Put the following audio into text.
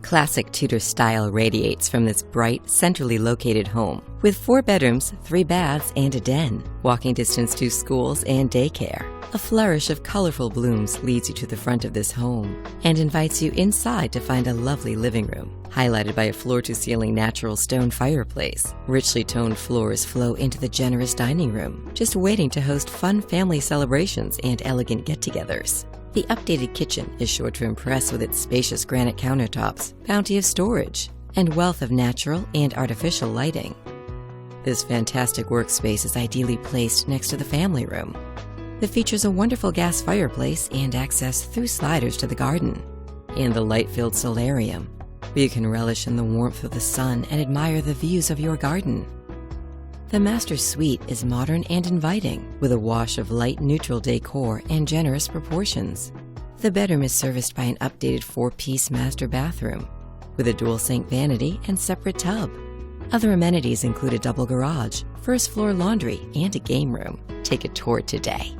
Classic Tudor style radiates from this bright, centrally located home, with 4 bedrooms, 3 baths, and a den, walking distance to schools and daycare. A flourish of colorful blooms leads you to the front of this home and invites you inside to find a lovely living room, highlighted by a floor-to-ceiling natural stone fireplace. Richly toned floors flow into the generous dining room, just waiting to host fun family celebrations and elegant get-togethers. The updated kitchen is sure to impress with its spacious granite countertops, bounty of storage, and wealth of natural and artificial lighting. This fantastic workspace is ideally placed next to the family room. It features a wonderful gas fireplace and access through sliders to the garden, and the light-filled solarium, where you can relish in the warmth of the sun and admire the views of your garden. The master suite is modern and inviting, with a wash of light neutral decor and generous proportions. The bedroom is serviced by an updated 4-piece master bathroom, with a dual sink vanity and separate tub. Other amenities include a double garage, first floor laundry, and a game room. Take a tour today.